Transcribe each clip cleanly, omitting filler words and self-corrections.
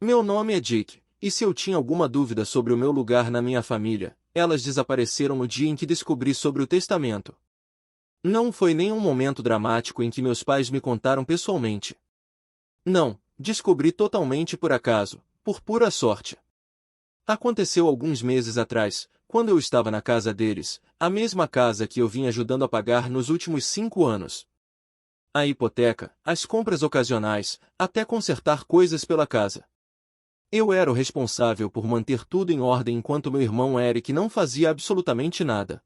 Meu nome é Jake, e se eu tinha alguma dúvida sobre o meu lugar na minha família, elas desapareceram no dia em que descobri sobre o testamento. Não foi nenhum momento dramático em que meus pais me contaram pessoalmente. Não, descobri totalmente por acaso, por pura sorte. Aconteceu alguns meses atrás, quando eu estava na casa deles, a mesma casa que eu vim ajudando a pagar nos últimos 5 anos. A hipoteca, as compras ocasionais, até consertar coisas pela casa. Eu era o responsável por manter tudo em ordem enquanto meu irmão Eric não fazia absolutamente nada.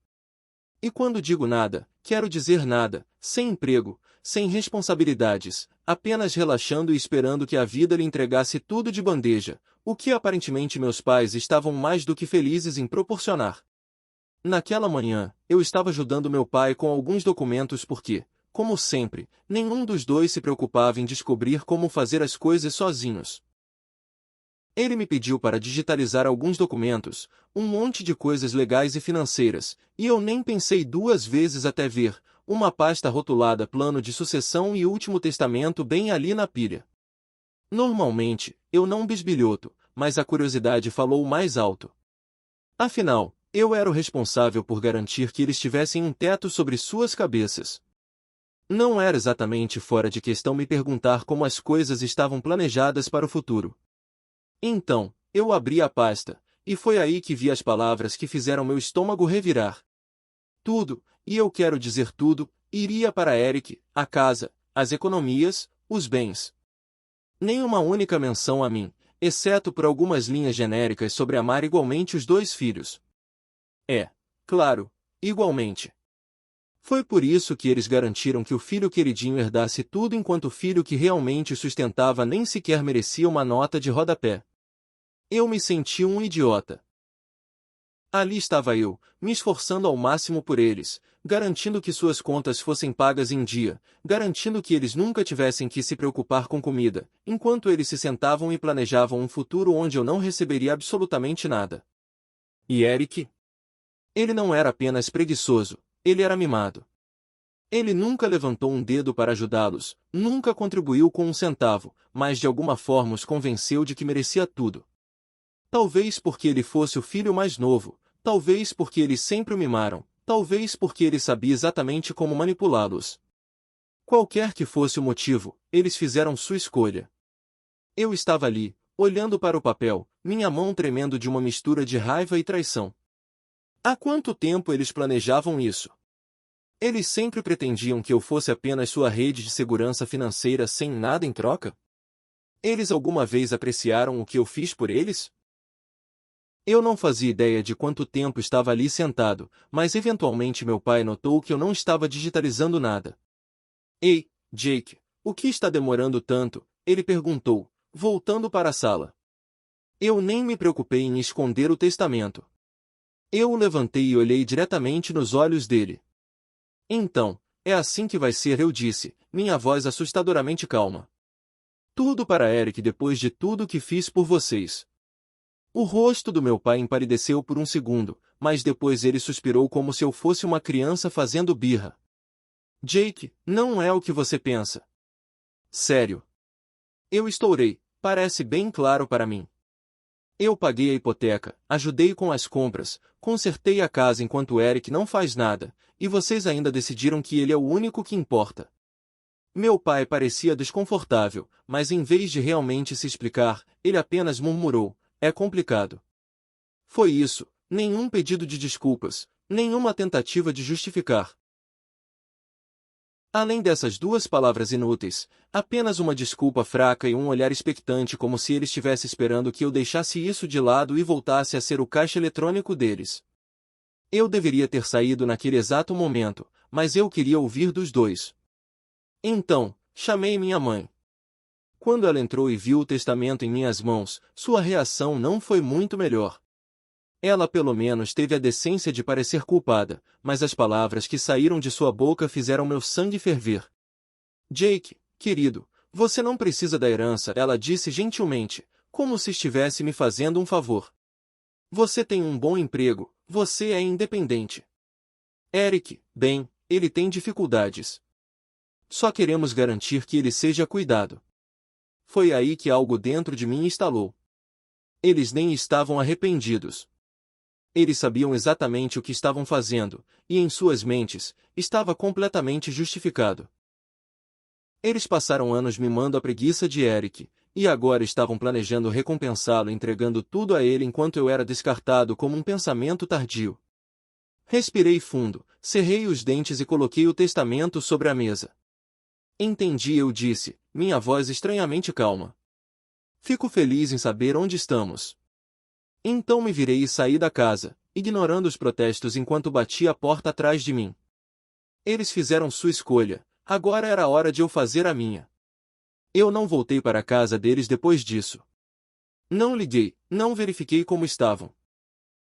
E quando digo nada, quero dizer nada, sem emprego, sem responsabilidades, apenas relaxando e esperando que a vida lhe entregasse tudo de bandeja, o que aparentemente meus pais estavam mais do que felizes em proporcionar. Naquela manhã, eu estava ajudando meu pai com alguns documentos porque, como sempre, nenhum dos dois se preocupava em descobrir como fazer as coisas sozinhos. Ele me pediu para digitalizar alguns documentos, um monte de coisas legais e financeiras, e eu nem pensei duas vezes até ver uma pasta rotulada Plano de Sucessão e Último Testamento bem ali na pilha. Normalmente, eu não bisbilhoto, mas a curiosidade falou mais alto. Afinal, eu era o responsável por garantir que eles tivessem um teto sobre suas cabeças. Não era exatamente fora de questão me perguntar como as coisas estavam planejadas para o futuro. Então, eu abri a pasta, e foi aí que vi as palavras que fizeram meu estômago revirar. Tudo, e eu quero dizer tudo, iria para Eric, a casa, as economias, os bens. Nenhuma única menção a mim, exceto por algumas linhas genéricas sobre amar igualmente os dois filhos. Claro, igualmente. Foi por isso que eles garantiram que o filho queridinho herdasse tudo enquanto o filho que realmente o sustentava nem sequer merecia uma nota de rodapé. Eu me senti um idiota. Ali estava eu, me esforçando ao máximo por eles, garantindo que suas contas fossem pagas em dia, garantindo que eles nunca tivessem que se preocupar com comida, enquanto eles se sentavam e planejavam um futuro onde eu não receberia absolutamente nada. E Eric? Ele não era apenas preguiçoso, ele era mimado. Ele nunca levantou um dedo para ajudá-los, nunca contribuiu com um centavo, mas de alguma forma os convenceu de que merecia tudo. Talvez porque ele fosse o filho mais novo, talvez porque eles sempre o mimaram, talvez porque ele sabia exatamente como manipulá-los. Qualquer que fosse o motivo, eles fizeram sua escolha. Eu estava ali, olhando para o papel, minha mão tremendo de uma mistura de raiva e traição. Há quanto tempo eles planejavam isso? Eles sempre pretendiam que eu fosse apenas sua rede de segurança financeira sem nada em troca? Eles alguma vez apreciaram o que eu fiz por eles? Eu não fazia ideia de quanto tempo estava ali sentado, mas eventualmente meu pai notou que eu não estava digitalizando nada. Ei, Jake, o que está demorando tanto? Ele perguntou, voltando para a sala. Eu nem me preocupei em esconder o testamento. Eu o levantei e olhei diretamente nos olhos dele. Então, é assim que vai ser, eu disse, minha voz assustadoramente calma. Tudo para Eric depois de tudo que fiz por vocês. O rosto do meu pai empalideceu por um segundo, mas depois ele suspirou como se eu fosse uma criança fazendo birra. Jake, não é o que você pensa. Sério. Eu estourei, parece bem claro para mim. Eu paguei a hipoteca, ajudei com as compras, consertei a casa enquanto Eric não faz nada, e vocês ainda decidiram que ele é o único que importa. Meu pai parecia desconfortável, mas em vez de realmente se explicar, ele apenas murmurou, é complicado. Foi isso, nenhum pedido de desculpas, nenhuma tentativa de justificar. Além dessas duas palavras inúteis, apenas uma desculpa fraca e um olhar expectante como se ele estivesse esperando que eu deixasse isso de lado e voltasse a ser o caixa eletrônico deles. Eu deveria ter saído naquele exato momento, mas eu queria ouvir dos dois. Então, chamei minha mãe. Quando ela entrou e viu o testamento em minhas mãos, sua reação não foi muito melhor. Ela pelo menos teve a decência de parecer culpada, mas as palavras que saíram de sua boca fizeram meu sangue ferver. Jake, querido, você não precisa da herança, ela disse gentilmente, como se estivesse me fazendo um favor. Você tem um bom emprego, você é independente. Eric, bem, ele tem dificuldades. Só queremos garantir que ele seja cuidado. foi aí que algo dentro de mim estalou. Eles nem estavam arrependidos. Eles sabiam exatamente o que estavam fazendo, e em suas mentes, estava completamente justificado. Eles passaram anos mimando a preguiça de Eric, e agora estavam planejando recompensá-lo entregando tudo a ele enquanto eu era descartado como um pensamento tardio. Respirei fundo, cerrei os dentes e coloquei o testamento sobre a mesa. Entendi, eu disse, minha voz estranhamente calma. Fico feliz em saber onde estamos. Então me virei e saí da casa, ignorando os protestos enquanto batia a porta atrás de mim. Eles fizeram sua escolha, agora era a hora de eu fazer a minha. Eu não voltei para a casa deles depois disso. Não liguei, não verifiquei como estavam.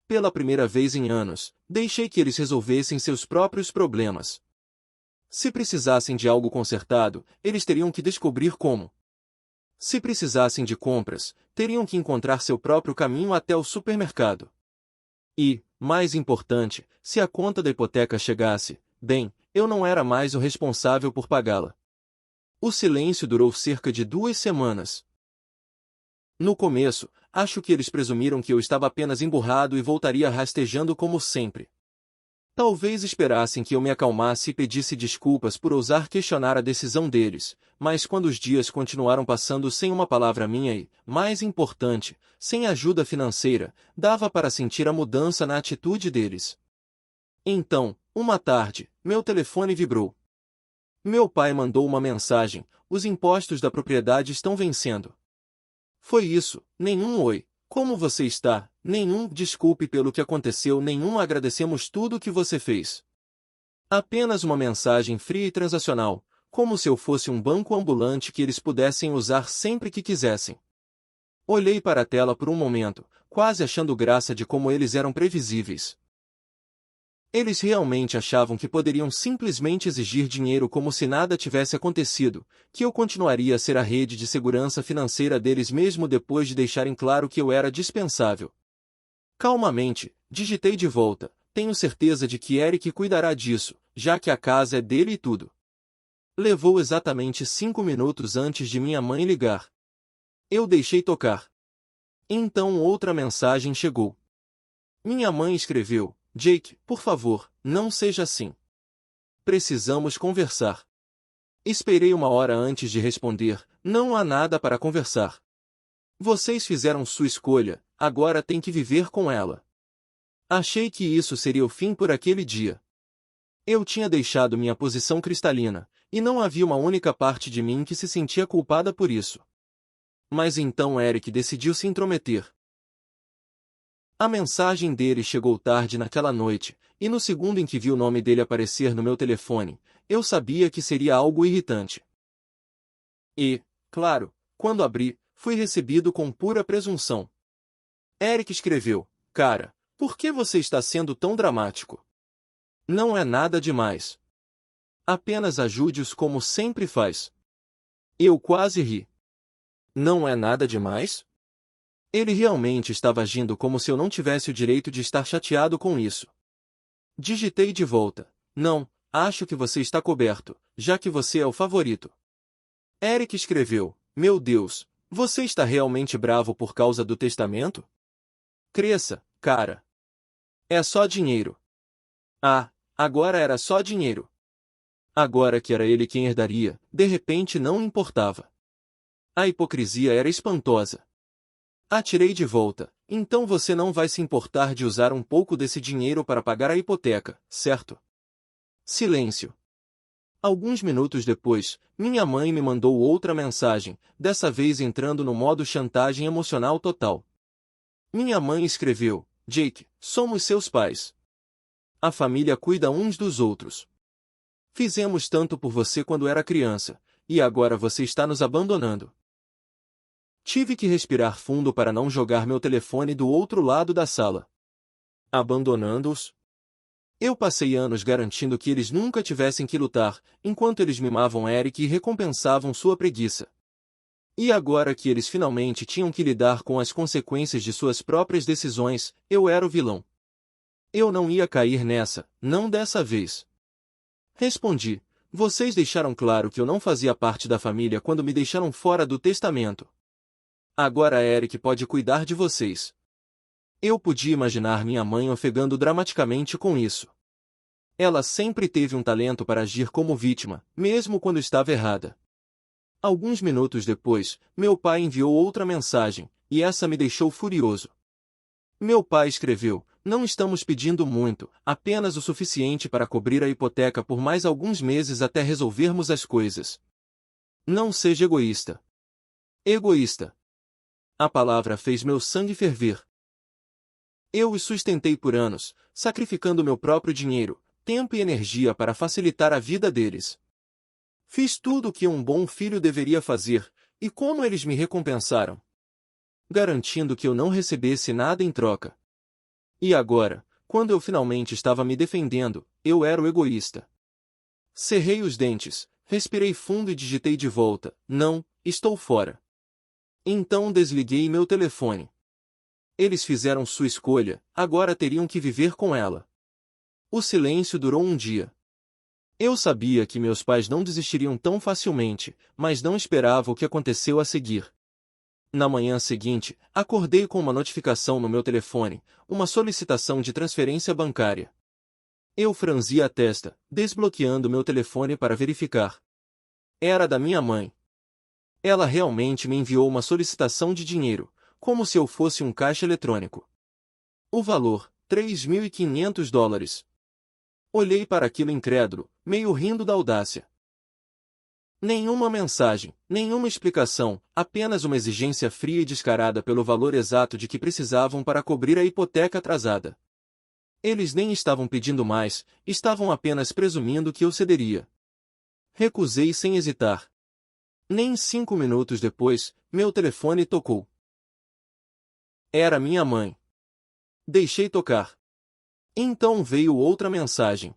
Pela primeira vez em anos, deixei que eles resolvessem seus próprios problemas. Se precisassem de algo consertado, eles teriam que descobrir como. Se precisassem de compras, teriam que encontrar seu próprio caminho até o supermercado. E, mais importante, se a conta da hipoteca chegasse, bem, eu não era mais o responsável por pagá-la. O silêncio durou cerca de 2 semanas. No começo, acho que eles presumiram que eu estava apenas emburrado e voltaria rastejando como sempre. Talvez esperassem que eu me acalmasse e pedisse desculpas por ousar questionar a decisão deles, mas quando os dias continuaram passando sem uma palavra minha e, mais importante, sem ajuda financeira, dava para sentir a mudança na atitude deles. Então, uma tarde, meu telefone vibrou. Meu pai mandou uma mensagem: os impostos da propriedade estão vencendo. Foi isso, nenhum oi. Como você está? Nenhum desculpe pelo que aconteceu, nenhum agradecemos tudo o que você fez. Apenas uma mensagem fria e transacional, como se eu fosse um banco ambulante que eles pudessem usar sempre que quisessem. Olhei para a tela por um momento, quase achando graça de como eles eram previsíveis. Eles realmente achavam que poderiam simplesmente exigir dinheiro como se nada tivesse acontecido, que eu continuaria a ser a rede de segurança financeira deles mesmo depois de deixarem claro que eu era dispensável. Calmamente, digitei de volta, tenho certeza de que Eric cuidará disso, já que a casa é dele e tudo. Levou exatamente 5 minutos antes de minha mãe ligar. Eu deixei tocar. Então outra mensagem chegou. Minha mãe escreveu: Jake, por favor, não seja assim. Precisamos conversar. Esperei 1 hora antes de responder, não há nada para conversar. Vocês fizeram sua escolha, agora tem que viver com ela. Achei que isso seria o fim por aquele dia. Eu tinha deixado minha posição cristalina, e não havia uma única parte de mim que se sentia culpada por isso. Mas então Eric decidiu se intrometer. A mensagem dele chegou tarde naquela noite, e no segundo em que vi o nome dele aparecer no meu telefone, eu sabia que seria algo irritante. E, claro, quando abri, fui recebido com pura presunção. Eric escreveu: Cara, por que você está sendo tão dramático? Não é nada demais. Apenas ajude-os como sempre faz. Eu quase ri. Não é nada demais? Ele realmente estava agindo como se eu não tivesse o direito de estar chateado com isso. Digitei de volta: Não, acho que você está coberto, já que você é o favorito. Eric escreveu: Meu Deus, você está realmente bravo por causa do testamento? Cresça, cara. É só dinheiro. Ah, agora era só dinheiro. Agora que era ele quem herdaria, de repente não importava. A hipocrisia era espantosa. Atirei de volta: Então você não vai se importar de usar um pouco desse dinheiro para pagar a hipoteca, certo? Silêncio. Alguns minutos depois, minha mãe me mandou outra mensagem, dessa vez entrando no modo chantagem emocional total. Minha mãe escreveu: Jake, somos seus pais. A família cuida uns dos outros. Fizemos tanto por você quando era criança, e agora você está nos abandonando. Tive que respirar fundo para não jogar meu telefone do outro lado da sala. Abandonando-os? Eu passei anos garantindo que eles nunca tivessem que lutar, enquanto eles mimavam Eric e recompensavam sua preguiça. E agora que eles finalmente tinham que lidar com as consequências de suas próprias decisões, eu era o vilão. Eu não ia cair nessa, não dessa vez. Respondi: Vocês deixaram claro que eu não fazia parte da família quando me deixaram fora do testamento. Agora Eric pode cuidar de vocês. Eu podia imaginar minha mãe ofegando dramaticamente com isso. Ela sempre teve um talento para agir como vítima, mesmo quando estava errada. Alguns minutos depois, meu pai enviou outra mensagem, e essa me deixou furioso. Meu pai escreveu: não estamos pedindo muito, apenas o suficiente para cobrir a hipoteca por mais alguns meses até resolvermos as coisas. Não seja egoísta. Egoísta. A palavra fez meu sangue ferver. Eu os sustentei por anos, sacrificando meu próprio dinheiro, tempo e energia para facilitar a vida deles. Fiz tudo o que um bom filho deveria fazer, e como eles me recompensaram? Garantindo que eu não recebesse nada em troca. E agora, quando eu finalmente estava me defendendo, eu era o egoísta. Cerrei os dentes, respirei fundo e digitei de volta: não, estou fora. Então desliguei meu telefone. Eles fizeram sua escolha, agora teriam que viver com ela. O silêncio durou um dia. Eu sabia que meus pais não desistiriam tão facilmente, mas não esperava o que aconteceu a seguir. Na manhã seguinte, acordei com uma notificação no meu telefone, uma solicitação de transferência bancária. Eu franzi a testa, desbloqueando meu telefone para verificar. Era da minha mãe. Ela realmente me enviou uma solicitação de dinheiro, como se eu fosse um caixa eletrônico. O valor, $3.500. Olhei para aquilo incrédulo, meio rindo da audácia. Nenhuma mensagem, nenhuma explicação, apenas uma exigência fria e descarada pelo valor exato de que precisavam para cobrir a hipoteca atrasada. Eles nem estavam pedindo mais, estavam apenas presumindo que eu cederia. Recusei sem hesitar. Nem 5 minutos depois, meu telefone tocou. Era minha mãe. Deixei tocar. Então veio outra mensagem.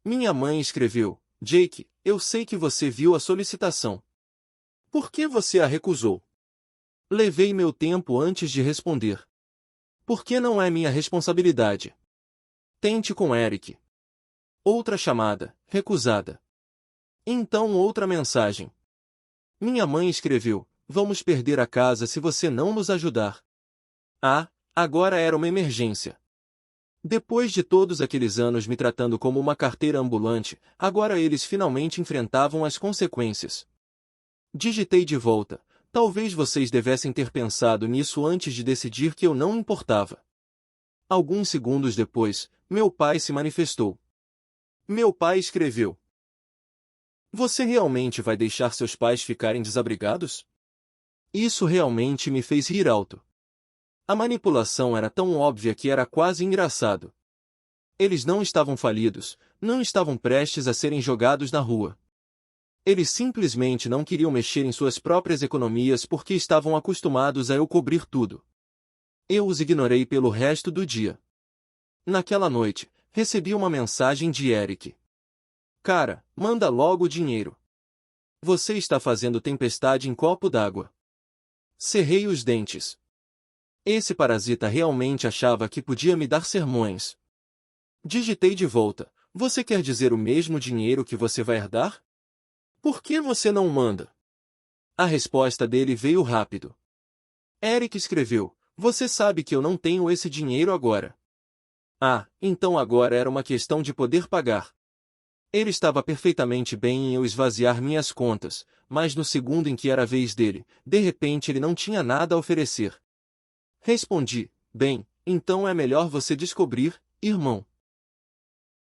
Minha mãe escreveu: Jake, eu sei que você viu a solicitação. Por que você a recusou? Levei meu tempo antes de responder. Porque não é minha responsabilidade. Tente com Eric. Outra chamada, recusada. Então outra mensagem. Minha mãe escreveu: vamos perder a casa se você não nos ajudar. Ah, agora era uma emergência. Depois de todos aqueles anos me tratando como uma carteira ambulante, agora eles finalmente enfrentavam as consequências. Digitei de volta: talvez vocês devessem ter pensado nisso antes de decidir que eu não importava. Alguns segundos depois, meu pai se manifestou. Meu pai escreveu: você realmente vai deixar seus pais ficarem desabrigados? Isso realmente me fez rir alto. A manipulação era tão óbvia que era quase engraçado. Eles não estavam falidos, não estavam prestes a serem jogados na rua. Eles simplesmente não queriam mexer em suas próprias economias porque estavam acostumados a eu cobrir tudo. Eu os ignorei pelo resto do dia. Naquela noite, recebi uma mensagem de Eric. Cara, manda logo o dinheiro. Você está fazendo tempestade em copo d'água. Cerrei os dentes. Esse parasita realmente achava que podia me dar sermões. Digitei de volta: você quer dizer o mesmo dinheiro que você vai herdar? Por que você não manda? A resposta dele veio rápido. Eric escreveu: você sabe que eu não tenho esse dinheiro agora. Ah, então agora era uma questão de poder pagar. Ele estava perfeitamente bem em eu esvaziar minhas contas, mas no segundo em que era a vez dele, de repente ele não tinha nada a oferecer. Respondi: bem, então é melhor você descobrir, irmão.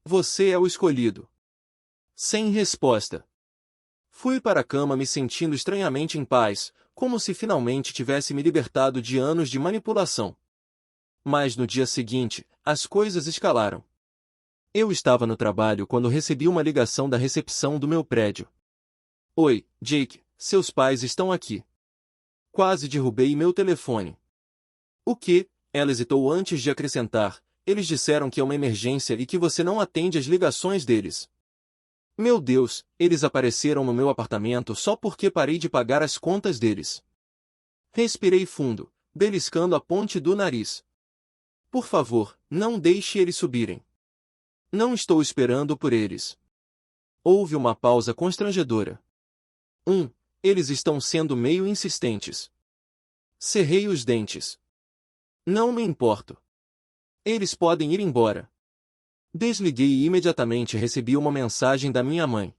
Você é o escolhido. Sem resposta. Fui para a cama me sentindo estranhamente em paz, como se finalmente tivesse me libertado de anos de manipulação. Mas no dia seguinte, as coisas escalaram. Eu estava no trabalho quando recebi uma ligação da recepção do meu prédio. Oi, Jake, seus pais estão aqui. Quase derrubei meu telefone. O quê? Ela hesitou antes de acrescentar: eles disseram que é uma emergência e que você não atende às ligações deles. Meu Deus, eles apareceram no meu apartamento só porque parei de pagar as contas deles. Respirei fundo, beliscando a ponte do nariz. Por favor, não deixe eles subirem. Não estou esperando por eles. Houve uma pausa constrangedora. Eles estão sendo meio insistentes. Cerrei os dentes. Não me importo. Eles podem ir embora. Desliguei e imediatamente recebi uma mensagem da minha mãe.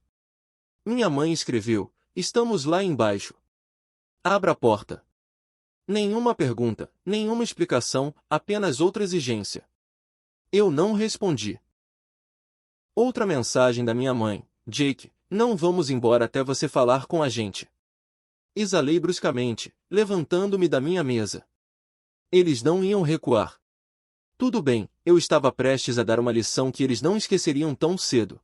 Minha mãe escreveu: estamos lá embaixo. Abra a porta. Nenhuma pergunta, nenhuma explicação, apenas outra exigência. Eu não respondi. Outra mensagem da minha mãe: Jake, não vamos embora até você falar com a gente. Exalei bruscamente, levantando-me da minha mesa. Eles não iam recuar. Tudo bem, eu estava prestes a dar uma lição que eles não esqueceriam tão cedo.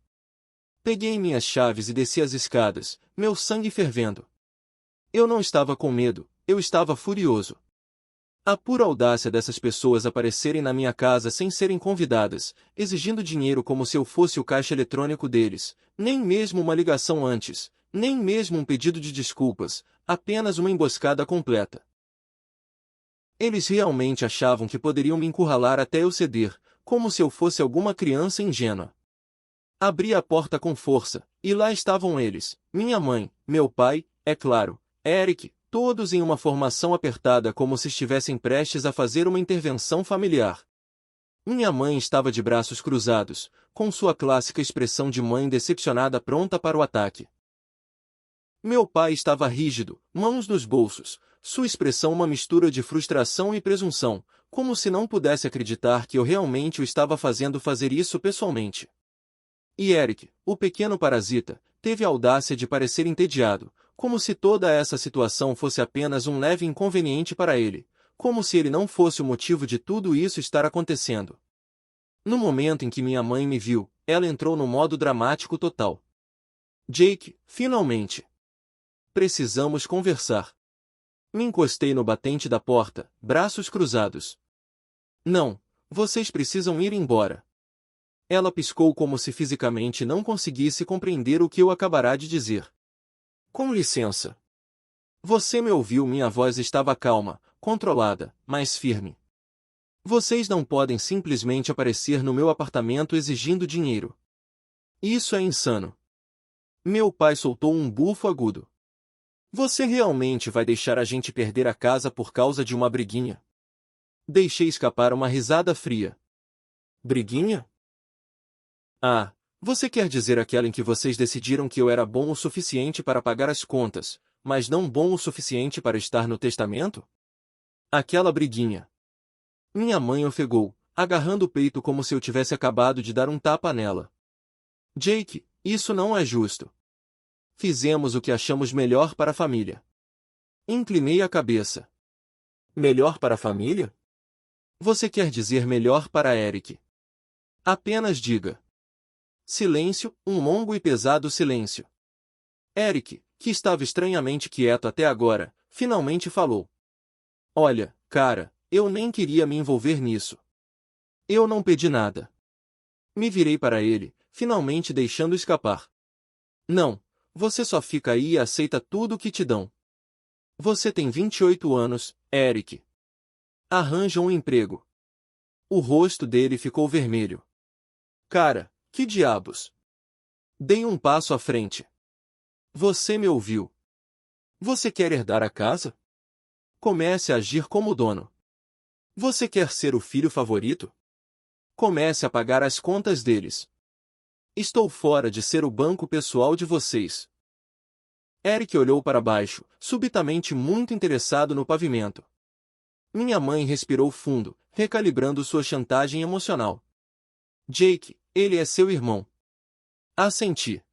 Peguei minhas chaves e desci as escadas, meu sangue fervendo. Eu não estava com medo, eu estava furioso. A pura audácia dessas pessoas aparecerem na minha casa sem serem convidadas, exigindo dinheiro como se eu fosse o caixa eletrônico deles, nem mesmo uma ligação antes, nem mesmo um pedido de desculpas, apenas uma emboscada completa. Eles realmente achavam que poderiam me encurralar até eu ceder, como se eu fosse alguma criança ingênua. Abri a porta com força, e lá estavam eles, minha mãe, meu pai, é claro, Eric, todos em uma formação apertada como se estivessem prestes a fazer uma intervenção familiar. Minha mãe estava de braços cruzados, com sua clássica expressão de mãe decepcionada pronta para o ataque. Meu pai estava rígido, mãos nos bolsos, sua expressão uma mistura de frustração e presunção, como se não pudesse acreditar que eu realmente o estava fazendo fazer isso pessoalmente. E Eric, o pequeno parasita, teve a audácia de parecer entediado, como se toda essa situação fosse apenas um leve inconveniente para ele, como se ele não fosse o motivo de tudo isso estar acontecendo. No momento em que minha mãe me viu, ela entrou no modo dramático total. Jake, finalmente. Precisamos conversar. Me encostei no batente da porta, braços cruzados. Não, vocês precisam ir embora. Ela piscou como se fisicamente não conseguisse compreender o que eu acabará de dizer. Com licença. Você me ouviu, minha voz estava calma, controlada, mas firme. Vocês não podem simplesmente aparecer no meu apartamento exigindo dinheiro. Isso é insano. Meu pai soltou um bufo agudo. Você realmente vai deixar a gente perder a casa por causa de uma briguinha? Deixei escapar uma risada fria. Briguinha? Ah, você quer dizer aquela em que vocês decidiram que eu era bom o suficiente para pagar as contas, mas não bom o suficiente para estar no testamento? Aquela briguinha. Minha mãe ofegou, agarrando o peito como se eu tivesse acabado de dar um tapa nela. Jake, isso não é justo. Fizemos o que achamos melhor para a família. Inclinei a cabeça. Melhor para a família? Você quer dizer melhor para Eric? Apenas diga. Silêncio, um longo e pesado silêncio. Eric, que estava estranhamente quieto até agora, finalmente falou. Olha, cara, eu nem queria me envolver nisso. Eu não pedi nada. Me virei para ele, finalmente deixando escapar. Não, você só fica aí e aceita tudo o que te dão. Você tem 28 anos, Eric. Arranja um emprego. O rosto dele ficou vermelho. Cara, que diabos? Dei um passo à frente. Você me ouviu. Você quer herdar a casa? Comece a agir como dono. Você quer ser o filho favorito? Comece a pagar as contas deles. Estou fora de ser o banco pessoal de vocês. Eric olhou para baixo, subitamente muito interessado no pavimento. Minha mãe respirou fundo, recalibrando sua chantagem emocional. Jake, ele é seu irmão. Assenti.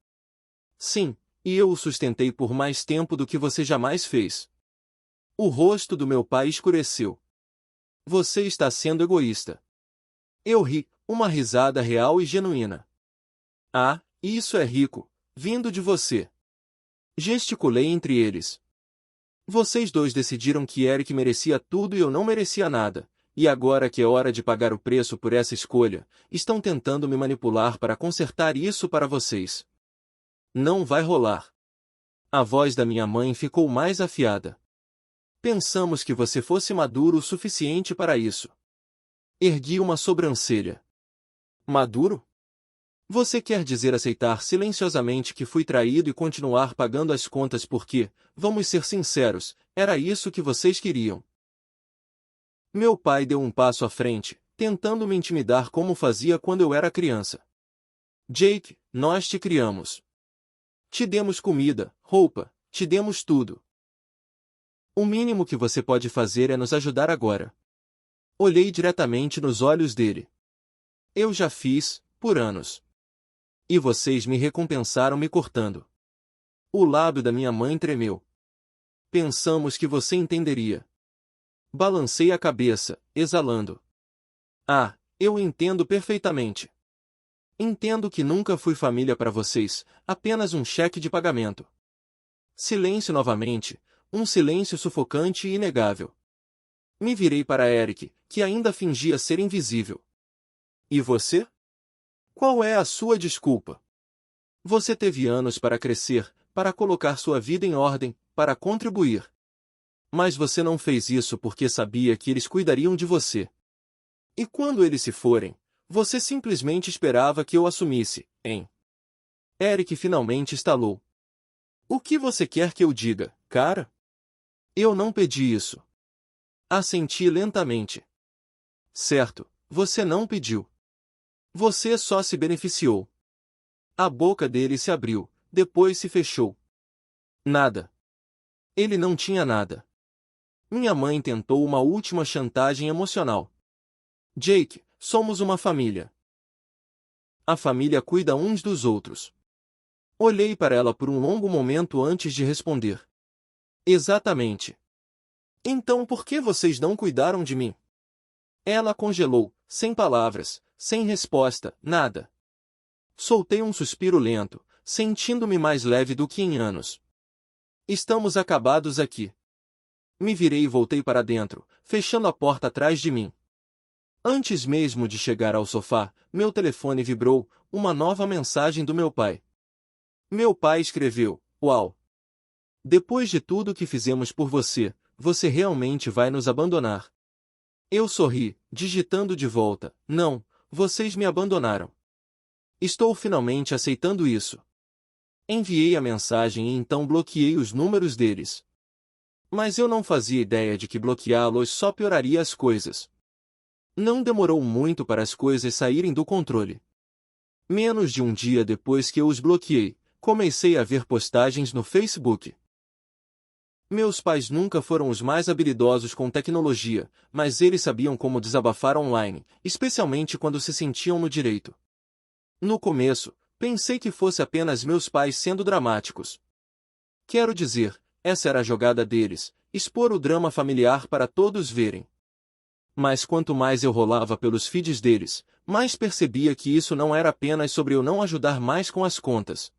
Sim, e eu o sustentei por mais tempo do que você jamais fez. O rosto do meu pai escureceu. Você está sendo egoísta. Eu ri, uma risada real e genuína. Ah, isso é rico, vindo de você. Gesticulei entre eles. Vocês dois decidiram que Eric merecia tudo e eu não merecia nada, e agora que é hora de pagar o preço por essa escolha, estão tentando me manipular para consertar isso para vocês. Não vai rolar. A voz da minha mãe ficou mais afiada. Pensamos que você fosse maduro o suficiente para isso. Ergui uma sobrancelha. Maduro? Você quer dizer aceitar silenciosamente que fui traído e continuar pagando as contas porque, vamos ser sinceros, era isso que vocês queriam. Meu pai deu um passo à frente, tentando me intimidar como fazia quando eu era criança. Jake, nós te criamos. Te demos comida, roupa, te demos tudo. O mínimo que você pode fazer é nos ajudar agora. Olhei diretamente nos olhos dele. Eu já fiz, por anos. E vocês me recompensaram me cortando. O lábio da minha mãe tremeu. Pensamos que você entenderia. Balancei a cabeça, exalando. Ah, eu entendo perfeitamente. Entendo que nunca fui família para vocês, apenas um cheque de pagamento. Silêncio novamente, um silêncio sufocante e inegável. Me virei para Eric, que ainda fingia ser invisível. E você? Qual é a sua desculpa? Você teve anos para crescer, para colocar sua vida em ordem, para contribuir. Mas você não fez isso porque sabia que eles cuidariam de você. E quando eles se forem, você simplesmente esperava que eu assumisse, hein? Eric finalmente estalou. O que você quer que eu diga, cara? Eu não pedi isso. Assenti lentamente. Certo, você não pediu. Você só se beneficiou. A boca dele se abriu, depois se fechou. Nada. Ele não tinha nada. Minha mãe tentou uma última chantagem emocional. Jake, somos uma família. A família cuida uns dos outros. Olhei para ela por um longo momento antes de responder. Exatamente. Então por que vocês não cuidaram de mim? Ela congelou, sem palavras, sem resposta, nada. Soltei um suspiro lento, sentindo-me mais leve do que em anos. Estamos acabados aqui. Me virei e voltei para dentro, fechando a porta atrás de mim. Antes mesmo de chegar ao sofá, meu telefone vibrou, uma nova mensagem do meu pai. Meu pai escreveu, uau! Depois de tudo que fizemos por você, você realmente vai nos abandonar. Eu sorri, digitando de volta, não, vocês me abandonaram. Estou finalmente aceitando isso. Enviei a mensagem e então bloqueei os números deles. Mas eu não fazia ideia de que bloqueá-los só pioraria as coisas. Não demorou muito para as coisas saírem do controle. Menos de um dia depois que eu os bloqueei, comecei a ver postagens no Facebook. Meus pais nunca foram os mais habilidosos com tecnologia, mas eles sabiam como desabafar online, especialmente quando se sentiam no direito. No começo, pensei que fosse apenas meus pais sendo dramáticos. Quero dizer, essa era a jogada deles, expor o drama familiar para todos verem. Mas quanto mais eu rolava pelos feeds deles, mais percebia que isso não era apenas sobre eu não ajudar mais com as contas.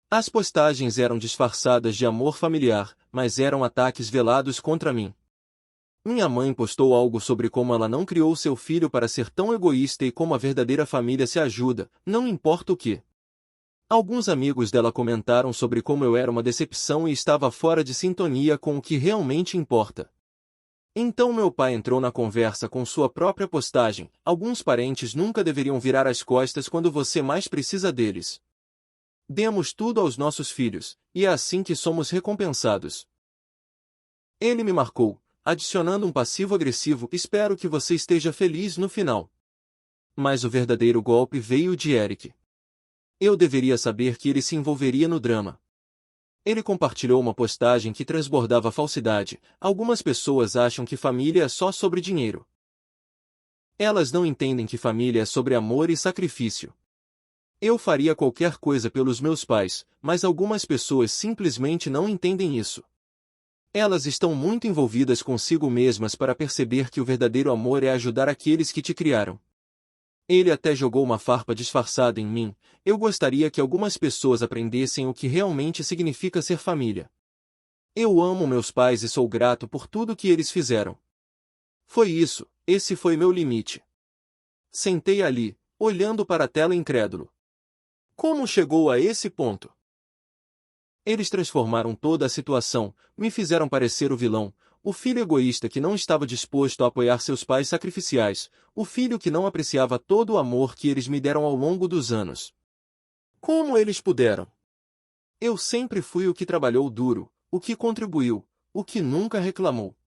As postagens eram disfarçadas de amor familiar, mas eram ataques velados contra mim. Minha mãe postou algo sobre como ela não criou seu filho para ser tão egoísta e como a verdadeira família se ajuda, não importa o que. Alguns amigos dela comentaram sobre como eu era uma decepção e estava fora de sintonia com o que realmente importa. Então meu pai entrou na conversa com sua própria postagem. Alguns parentes nunca deveriam virar as costas quando você mais precisa deles. Demos tudo aos nossos filhos, e é assim que somos recompensados. Ele me marcou, adicionando um passivo-agressivo. Espero que você esteja feliz no final. Mas o verdadeiro golpe veio de Eric. Eu deveria saber que ele se envolveria no drama. Ele compartilhou uma postagem que transbordava falsidade. Algumas pessoas acham que família é só sobre dinheiro. Elas não entendem que família é sobre amor e sacrifício. Eu faria qualquer coisa pelos meus pais, mas algumas pessoas simplesmente não entendem isso. Elas estão muito envolvidas consigo mesmas para perceber que o verdadeiro amor é ajudar aqueles que te criaram. Ele até jogou uma farpa disfarçada em mim. Eu gostaria que algumas pessoas aprendessem o que realmente significa ser família. Eu amo meus pais e sou grato por tudo que eles fizeram. Foi isso, esse foi meu limite. Sentei ali, olhando para a tela incrédulo. Como chegou a esse ponto? Eles transformaram toda a situação, me fizeram parecer o vilão, o filho egoísta que não estava disposto a apoiar seus pais sacrificiais, o filho que não apreciava todo o amor que eles me deram ao longo dos anos. Como eles puderam? Eu sempre fui o que trabalhou duro, o que contribuiu, o que nunca reclamou.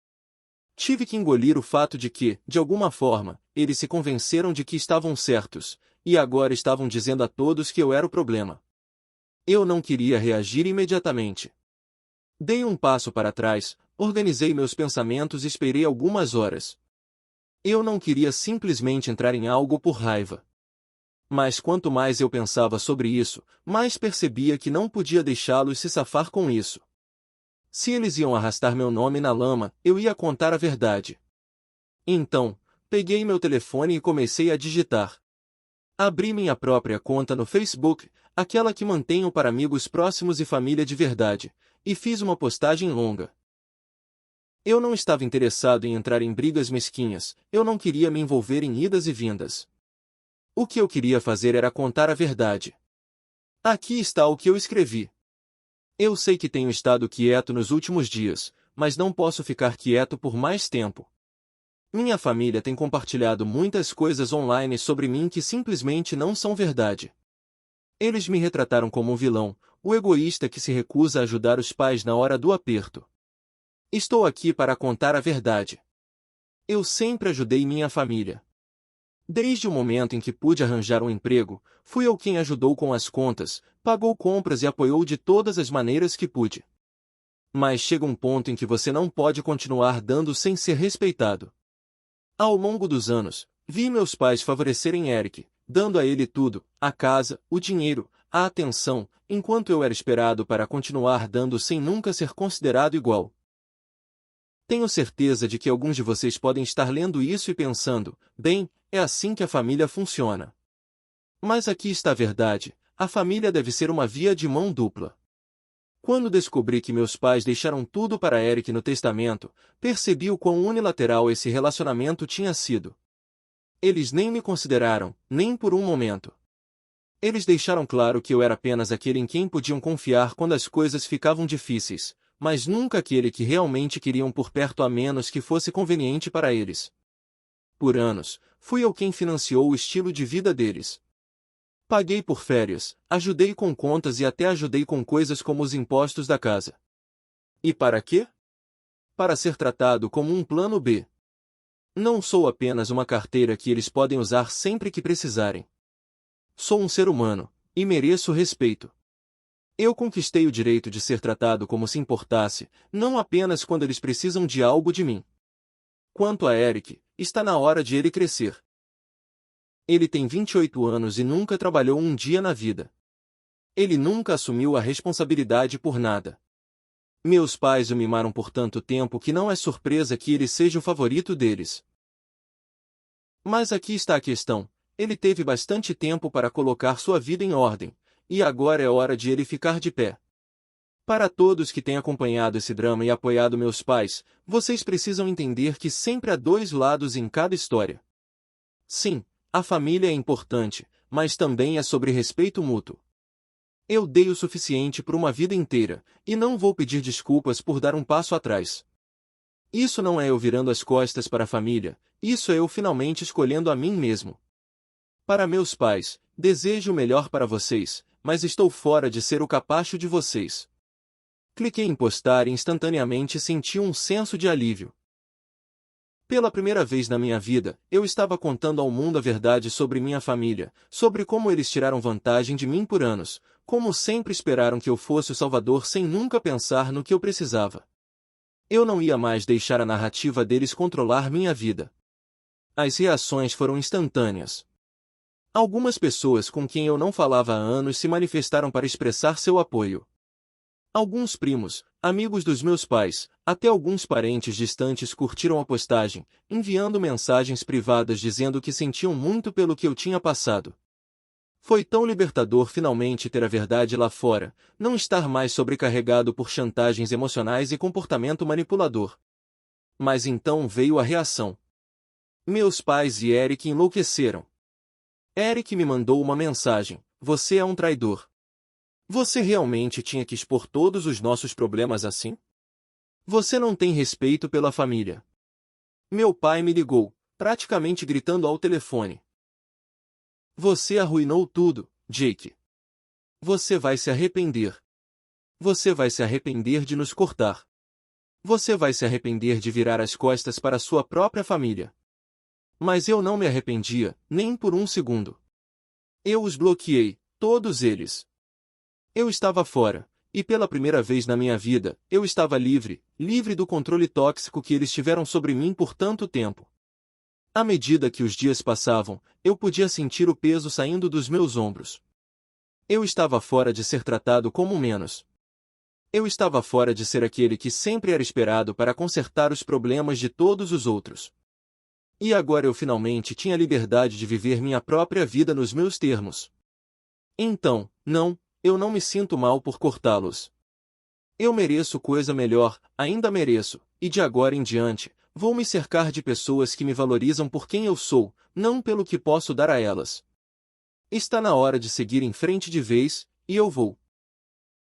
Tive que engolir o fato de que, de alguma forma, eles se convenceram de que estavam certos, e agora estavam dizendo a todos que eu era o problema. Eu não queria reagir imediatamente. Dei um passo para trás, organizei meus pensamentos e esperei algumas horas. Eu não queria simplesmente entrar em algo por raiva. Mas quanto mais eu pensava sobre isso, mais percebia que não podia deixá-los se safar com isso. Se eles iam arrastar meu nome na lama, eu ia contar a verdade. Então, peguei meu telefone e comecei a digitar. Abri minha própria conta no Facebook, aquela que mantenho para amigos próximos e família de verdade, e fiz uma postagem longa. Eu não estava interessado em entrar em brigas mesquinhas, eu não queria me envolver em idas e vindas. O que eu queria fazer era contar a verdade. Aqui está o que eu escrevi. Eu sei que tenho estado quieto nos últimos dias, mas não posso ficar quieto por mais tempo. Minha família tem compartilhado muitas coisas online sobre mim que simplesmente não são verdade. Eles me retrataram como um vilão, o egoísta que se recusa a ajudar os pais na hora do aperto. Estou aqui para contar a verdade. Eu sempre ajudei minha família. Desde o momento em que pude arranjar um emprego, fui eu quem ajudou com as contas, pagou compras e apoiou de todas as maneiras que pude. Mas chega um ponto em que você não pode continuar dando sem ser respeitado. Ao longo dos anos, vi meus pais favorecerem Eric, dando a ele tudo, a casa, o dinheiro, a atenção, enquanto eu era esperado para continuar dando sem nunca ser considerado igual. Tenho certeza de que alguns de vocês podem estar lendo isso e pensando, bem, é assim que a família funciona. Mas aqui está a verdade, a família deve ser uma via de mão dupla. Quando descobri que meus pais deixaram tudo para Eric no testamento, percebi o quão unilateral esse relacionamento tinha sido. Eles nem me consideraram, nem por um momento. Eles deixaram claro que eu era apenas aquele em quem podiam confiar quando as coisas ficavam difíceis, mas nunca aquele que realmente queriam por perto a menos que fosse conveniente para eles. Por anos, fui eu quem financiou o estilo de vida deles. Paguei por férias, ajudei com contas e até ajudei com coisas como os impostos da casa. E para quê? Para ser tratado como um plano B. Não sou apenas uma carteira que eles podem usar sempre que precisarem. Sou um ser humano, e mereço respeito. Eu conquistei o direito de ser tratado como se importasse, não apenas quando eles precisam de algo de mim. Quanto a Eric, está na hora de ele crescer. Ele tem 28 anos e nunca trabalhou um dia na vida. Ele nunca assumiu a responsabilidade por nada. Meus pais o mimaram por tanto tempo que não é surpresa que ele seja o favorito deles. Mas aqui está a questão, ele teve bastante tempo para colocar sua vida em ordem, e agora é hora de ele ficar de pé. Para todos que têm acompanhado esse drama e apoiado meus pais, vocês precisam entender que sempre há dois lados em cada história. Sim, a família é importante, mas também é sobre respeito mútuo. Eu dei o suficiente por uma vida inteira, e não vou pedir desculpas por dar um passo atrás. Isso não é eu virando as costas para a família, isso é eu finalmente escolhendo a mim mesmo. Para meus pais, desejo o melhor para vocês, mas estou fora de ser o capacho de vocês. Cliquei em postar e instantaneamente senti um senso de alívio. Pela primeira vez na minha vida, eu estava contando ao mundo a verdade sobre minha família, sobre como eles tiraram vantagem de mim por anos, como sempre esperaram que eu fosse o salvador sem nunca pensar no que eu precisava. Eu não ia mais deixar a narrativa deles controlar minha vida. As reações foram instantâneas. Algumas pessoas com quem eu não falava há anos se manifestaram para expressar seu apoio. Alguns primos, amigos dos meus pais, até alguns parentes distantes curtiram a postagem, enviando mensagens privadas dizendo que sentiam muito pelo que eu tinha passado. Foi tão libertador finalmente ter a verdade lá fora, não estar mais sobrecarregado por chantagens emocionais e comportamento manipulador. Mas então veio a reação. Meus pais e Eric enlouqueceram. Eric me mandou uma mensagem: "Você é um traidor. Você realmente tinha que expor todos os nossos problemas assim? Você não tem respeito pela família. Meu pai me ligou, praticamente gritando ao telefone. Você arruinou tudo, Jake. Você vai se arrepender. Você vai se arrepender de nos cortar. Você vai se arrepender de virar as costas para sua própria família. Mas eu não me arrependia, nem por um segundo. Eu os bloqueei, todos eles. Eu estava fora, e pela primeira vez na minha vida, eu estava livre, livre do controle tóxico que eles tiveram sobre mim por tanto tempo. À medida que os dias passavam, eu podia sentir o peso saindo dos meus ombros. Eu estava fora de ser tratado como menos. Eu estava fora de ser aquele que sempre era esperado para consertar os problemas de todos os outros. E agora eu finalmente tinha a liberdade de viver minha própria vida nos meus termos. Então, não, eu não me sinto mal por cortá-los. Eu mereço coisa melhor, ainda mereço, e de agora em diante, vou me cercar de pessoas que me valorizam por quem eu sou, não pelo que posso dar a elas. Está na hora de seguir em frente de vez, e eu vou.